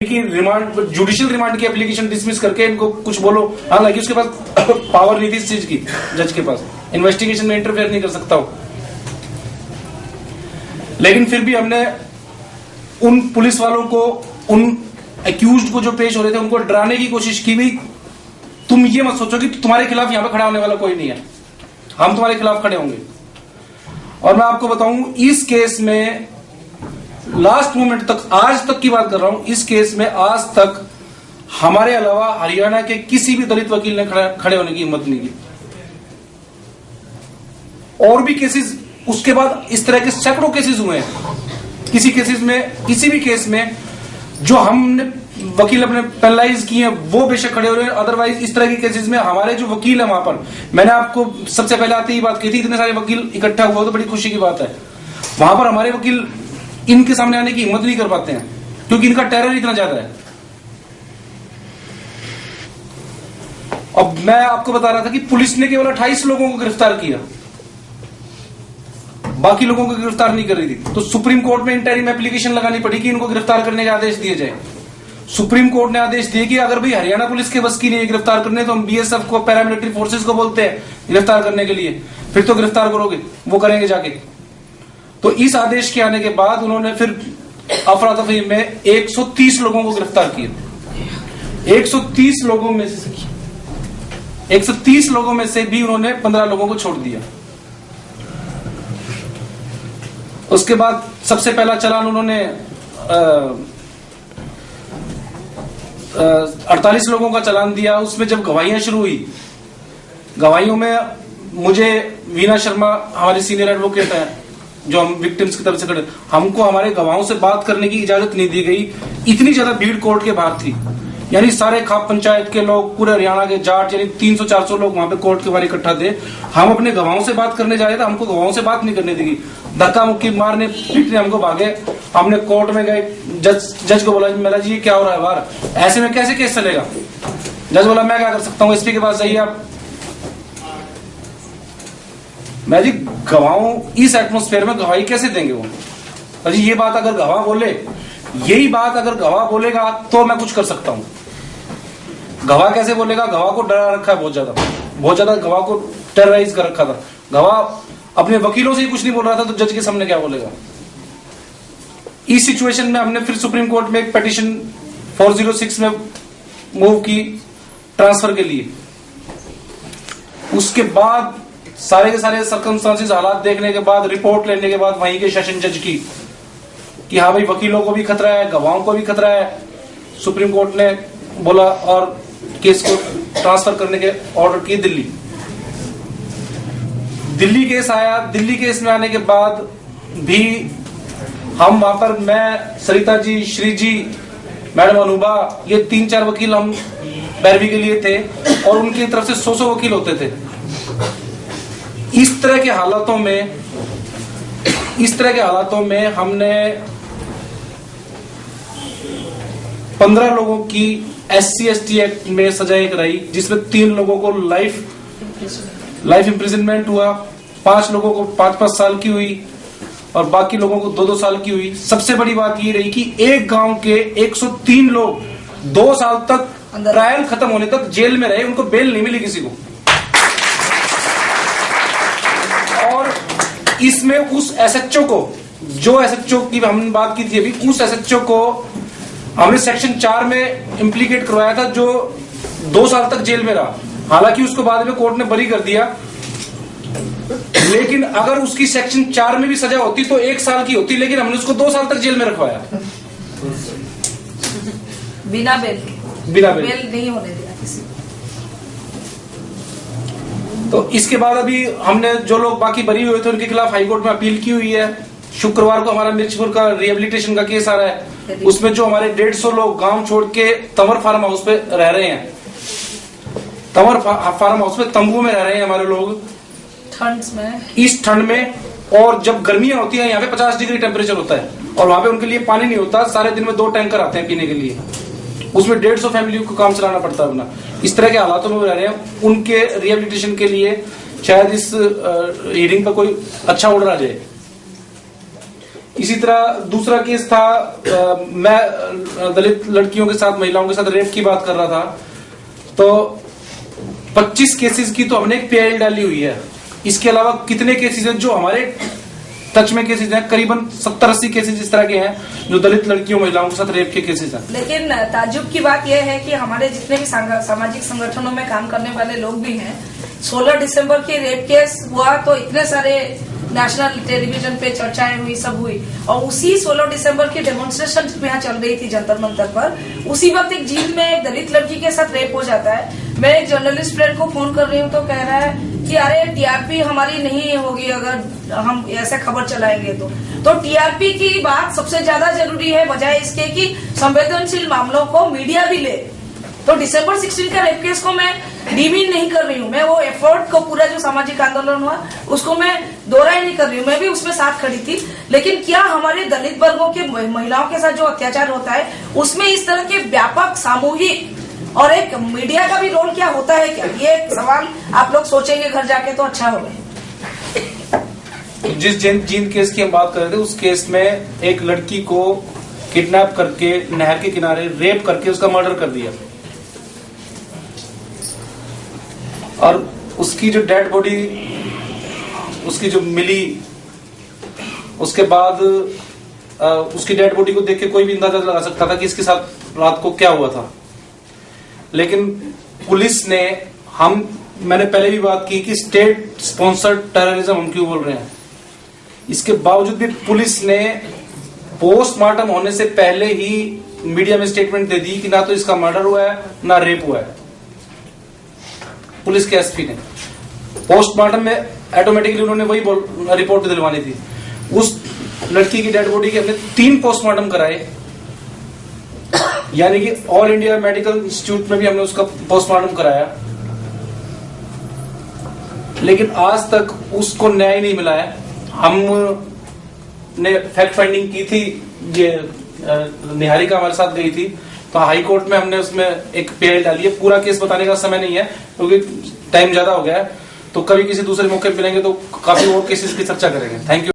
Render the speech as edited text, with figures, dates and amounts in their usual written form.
कि remand, judicial remand की application dismiss करके इनको कुछ बोलो। हालांकि उसके पास पावर नहीं थी इस चीज की, जज के पास इन्वेस्टिगेशन में इंटरफेयर नहीं कर सकता हो। लेकिन फिर भी हमने उन पुलिस वालों को, उन एक्यूज्ड को जो पेश हो रहे थे, उनको डराने की कोशिश की भी। तुम ये मत सोचो कि तुम्हारे खिलाफ यहां पे खड़ा होने वाला कोई नहीं है, हम तुम्हारे खिलाफ खड़े होंगे। और मैं आपको बताऊं, इस केस में लास्ट मोमेंट तक, आज तक की बात कर रहा हूं, इस केस में आज तक हमारे अलावा हरियाणा के किसी भी दलित वकील ने खड़े होने की हिम्मत नहीं की। और भी केसेस उसके बाद इस तरह के सैकड़ों केसेस हुए हैं। किसी भी केस में जो हमने वकील अपने पेनलाइज किए हैं वो बेशक खड़े हो रहे हैं, अदरवाइज इस तरह के केसेस में हमारे जो वकील है वहां पर, मैंने आपको सबसे पहले आते ही बात की थी, इतने सारे वकील इकट्ठा हुआ तो बड़ी खुशी की बात है। वहां पर हमारे वकील इनके सामने आने की हिम्मत नहीं कर पाते हैं क्योंकि इनका टेरर इतना ज्यादा है। अब मैं आपको बता रहा था कि पुलिस ने केवल 28 लोगों को गिरफ्तार किया, बाकी लोगों को गिरफ्तार नहीं कर रही थी। तो सुप्रीम कोर्ट में इंटरिम एप्लीकेशन लगानी पड़ी कि इनको गिरफ्तार करने के आदेश दिए जाए। सुप्रीम कोर्ट ने आदेश दिए कि अगर भाई हरियाणा पुलिस के बस की नहीं गिरफ्तार करने, तो हम बीएसएफ को, पैरामिलिट्री फोर्सेस को बोलते हैं गिरफ्तार करने के लिए, फिर तो गिरफ्तार करोगे, वो करेंगे जाके। तो इस आदेश के आने के बाद उन्होंने फिर अफरा तफरी में 130 लोगों को गिरफ्तार किया। 130 लोगों में से भी उन्होंने 15 लोगों को छोड़ दिया। उसके बाद सबसे पहला चालान उन्होंने 48 लोगों का चालान दिया। उसमें जब गवाहियां शुरू हुई, गवाहियों में मुझे वीना शर्मा, हमारी सीनियर एडवोकेट है जो हम विक्टिम्स की तरफ से खड़े, हमको हमारे गवाहों से बात करने की इजाजत नहीं दी गई। इतनी ज्यादा भीड़ कोर्ट के बाहर थी, यानी सारे खाप पंचायत के लोग, पूरे हरियाणा के जाट, यानी 300-400 लोग वहां पे कोर्ट के बाहर इकट्ठा थे। हम अपने गवाहों से बात करने जा रहे थे, हमको गवाहों से बात नहीं करने दी। धक्का मुक्की मारने पीटने हमको भागे। हमने कोर्ट में गए, जज को बोला मेरा जी ये क्या हो रहा है बाहर, ऐसे में कैसे केस चलेगा। जज बोला मैं क्या कर सकता हूँ, एसपी के पास जाइए आप। मैं जी गवाहों, इस एटमोस्फेयर में गवाही कैसे देंगे वो। अजी ये बात अगर गवाह बोले, यही बात अगर गवाह बोलेगा तो मैं कुछ कर सकता हूं। गवाह कैसे बोलेगा, गवाह को डरा रखा है बहुत ज्यादा गवाह को टेरराइज कर रखा था। गवाह अपने वकीलों से ही कुछ नहीं बोल रहा था तो जज के सामने क्या बोलेगा। इस सिचुएशन में हमने फिर सुप्रीम कोर्ट में एक पिटीशन 406 में मूव की ट्रांसफर के लिए। उसके बाद सारे के सारे सर्कमस्टांसेस, हालात देखने के बाद, रिपोर्ट लेने के बाद वहीं के सेशन जज की कि हाँ भाई वकीलों को भी खतरा है, गवाहों को भी खतरा है, सुप्रीम कोर्ट ने बोला और केस को ट्रांसफर करने के ऑर्डर किए दिल्ली केस आया। दिल्ली केस में आने के बाद भी हम वहां पर, मैं, सरिता जी, श्री जी, मैडम अनुभा, ये 3-4 वकील हम पैरवी के लिए थे और उनकी तरफ से 100 वकील होते थे। इस तरह के हालातों में हमने 15 लोगों की SC/ST एक्ट में सजाएं कराई, जिसमें 3 लोगों को लाइफ इम्प्रिजनमेंट हुआ, 5 लोगों को 5-5 साल की हुई और बाकी लोगों को 2-2 साल की हुई। सबसे बड़ी बात ये रही कि एक गांव के 103 लोग 2 साल तक, ट्रायल खत्म होने तक जेल में रहे, उनको बेल नहीं मिली किसी को। और इसमें उस SHO को, जो SHO की हमने बात की थी अभी, उस SHO को हमने सेक्शन 4 में इम्प्लीकेट करवाया था, जो 2 साल तक जेल में रहा। हालांकि उसको बाद में कोर्ट ने बरी कर दिया, लेकिन अगर उसकी सेक्शन 4 में भी सजा होती तो 1 साल की होती, लेकिन हमने उसको 2 साल तक जेल में रखवाया बिना बेल नहीं होने दिया किसी। तो इसके बाद अभी हमने जो लोग बाकी बरी हुए थे उनके खिलाफ हाईकोर्ट में अपील की हुई है। शुक्रवार को हमारा मिर्चपुर का रिहेबिलिटेशन का केस आ रहा है, उसमें जो हमारे 150 लोग गांव छोड़ के तंवर फार्म हाउस पे रह रहे हैं, तंवर फार्म हाउस में तंबू में रह रहे हैं हमारे लोग इस ठंड में। और जब गर्मियां होती है, यहाँ पे 50 डिग्री टेम्परेचर होता है और वहां पे उनके लिए पानी नहीं होता। सारे दिन में 2 टैंकर आते हैं पीने के लिए, उसमें 150 फैमिली को काम चलाना पड़ता है अपना। इस तरह के हालातों में रह रहे हैं। उनके रिहेबिलिटेशन के लिए शायद इस हियरिंग पर कोई अच्छा ऑर्डर आ जाए। इसी तरह दूसरा केस था, मैं दलित लड़कियों के साथ, महिलाओं के साथ रेप की बात कर रहा था, तो 25 केसेस की तो हमने एक PIL डाली हुई है। इसके अलावा कितने केसेस हैं जो हमारे टच में केसेस हैं, करीबन 70-80 केसेस इस तरह के हैं जो दलित लड़कियों महिलाओं के साथ रेप के केसेस हैं। लेकिन ताज्जुब की बात यह है कि हमारे जितने भी सामाजिक संगठनों में काम करने वाले लोग भी हैं, 16 दिसंबर के रेप केस हुआ तो इतने सारे नेशनल टेलीविजन पे चर्चाएं हुई, सब हुई, और उसी 16 दिसंबर की डेमोन्स्ट्रेशन यहाँ चल रही थी जंतर मंतर पर, उसी वक्त एक झील में एक दलित लड़की के साथ रेप हो जाता है। मैं एक जर्नलिस्ट फ्रेंड को फोन कर रही हूँ तो कह रहा है कि अरे TRP हमारी नहीं होगी अगर हम ऐसे खबर चलाएंगे तो TRP की बात सबसे ज्यादा जरूरी है, बजाय इसके कि संवेदनशील मामलों को मीडिया भी ले। तो दिसंबर 16 का रेप केस को मैं डिमीन नहीं कर रही हूँ, मैं वो एफर्ट को, पूरा जो सामाजिक आंदोलन हुआ उसको मैं दोहराई नहीं कर रही हूँ, मैं भी उसमें साथ खड़ी थी। लेकिन क्या हमारे दलित वर्गों के महिलाओं के साथ जो अत्याचार होता है उसमें इस तरह के व्यापक सामूहिक और एक मीडिया का भी रोल क्या होता है क्या? ये एक सवाल आप लोग सोचेंगे घर जाके तो अच्छा होगा। जिस जिन केस की हम बात कर रहे थे, उस केस में एक लड़की को किडनैप करके नहर के किनारे रेप करके उसका मर्डर कर दिया, और उसकी जो डेड बॉडी उसकी जो मिली, उसके बाद उसकी डेड बॉडी को देख के कोई भी अंदाजा लगा सकता था कि इसके साथ रात को क्या हुआ था। लेकिन पुलिस ने, मैंने पहले भी बात की कि स्टेट स्पॉन्सर्ड टेररिज्म हम क्यों बोल रहे हैं, इसके बावजूद भी पुलिस ने पोस्टमार्टम होने से पहले ही मीडिया में स्टेटमेंट दे दी कि ना तो इसका मर्डर हुआ है ना रेप हुआ है। पुलिस के SP ने पोस्टमार्टम में ऑटोमेटिकली उन्होंने वही रिपोर्ट दिलवानी थी। उस लड़की की डेड बॉडी के हमने 3 पोस्टमार्टम कराए, यानी कि ऑल इंडिया मेडिकल इंस्टीट्यूट में भी हमने उसका पोस्टमार्टम कराया, लेकिन आज तक उसको न्याय नहीं मिला है। हमने फैक्ट फाइंडिंग की थी, ये निहारिका हमारे साथ गई थी, तो हाई कोर्ट में हमने उसमें एक PIL डाली है। पूरा केस बताने का समय नहीं है क्योंकि टाइम ज्यादा हो गया है, तो कभी किसी दूसरे मौके पे मिलेंगे तो काफी और केसेस की चर्चा करेंगे। Thank you.